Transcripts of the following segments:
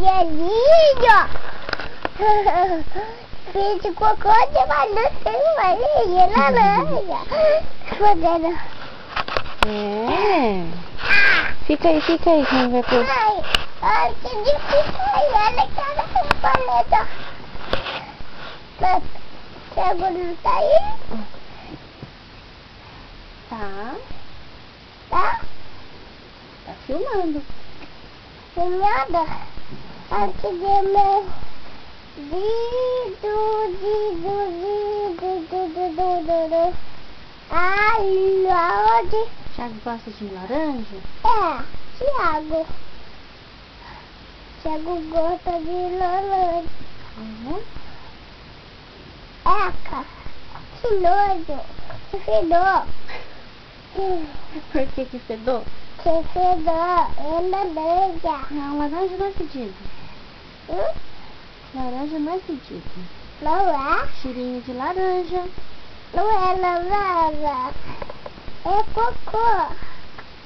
amarelinho. Fiz cocô de maluco amarelinho, laranja. Fodendo. Fica aí, que não vai pôr. Ai, que difícil é ela, cara, com paleta. Cego não tá aí? Tá Tá? filmando. Filmada? Aqui de meu dedo. Ai, aonde? Thiago gosta de laranja? Thiago. Thiago gosta de laranja. Eca, que nojo. Que fedor. Por que fedor? Que fedor. É laranja. Não, laranja não é fedido. Laranja não é fedido. Não é? Cheirinho de laranja. Não é laranja. É cocô.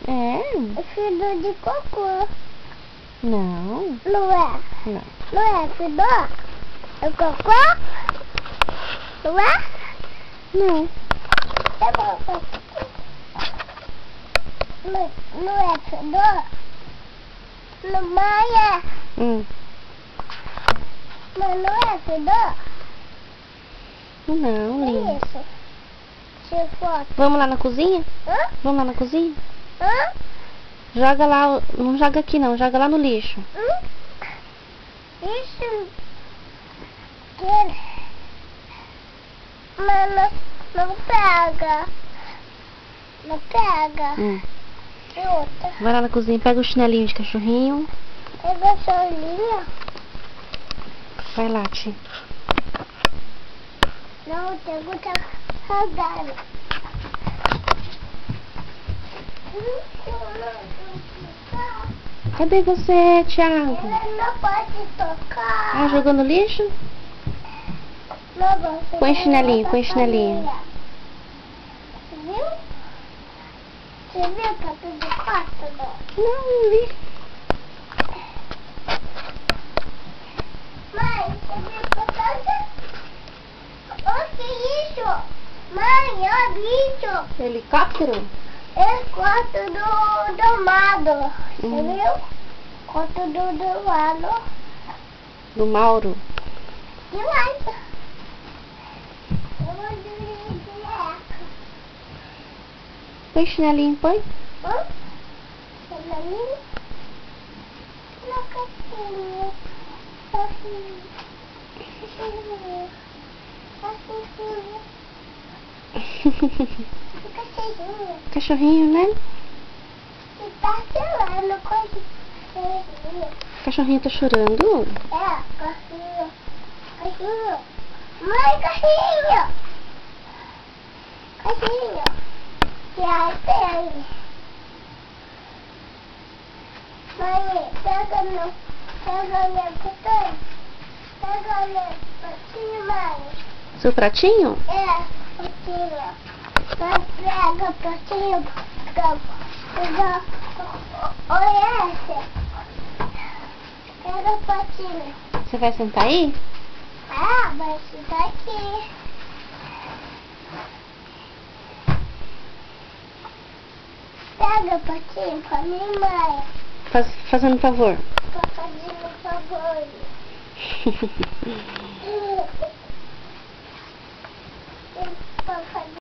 É Fedor de cocô. Não. Não é? Não. Não é fedor? É cocô? Não é? Não. É cocô. Não é fedor? Não é? Mas não é fedor? Não, lindo. Isso. Tira foto. Vamos lá na cozinha? Vamos lá na cozinha? Joga lá, não joga aqui não, joga lá no lixo. Isso. Mas não pega. Não pega. E outra. Vai lá na cozinha, pega o chinelinho de cachorrinho. Pega a solinha. Vai lá, Ti. Não, tem que rasgar. Cadê você, Thiago? Não pode tocar. Ah, jogou no lixo? Não, Põe chinelinho, põe chinelinho. Viu? Você viu que eu tô de quatro? Não vi. Mãe, você viu que eu tô de... Ô, que isso? Mãe, ó, bicho. Helicóptero? É quarto do domado. Você viu? Quarto do domado. Do Mauro. E mais? Eu vou dormir de eca. Põe chinelinho, põe. Chinelinho? Na caixinha. Caixinha. Caixinha. Caixinha. Caixinha. Cachorrinho, né? E tá chorando com caixinha. Cachorrinho tá chorando. Caixinha. Caixinha. Mãe, caixinha. Caixinha. E aí, pega. Mãe, pega minha pequena. Pega meu patinho, mãe. Seu pratinho? Patinho. Mas pega patinho. Pega. Olha esse. Pega patinho. Você vai sentar aí? Vai ficar aqui. Pega patinho pra mim, mãe. Fazendo favor. Pra fazer um favor. Pra fazer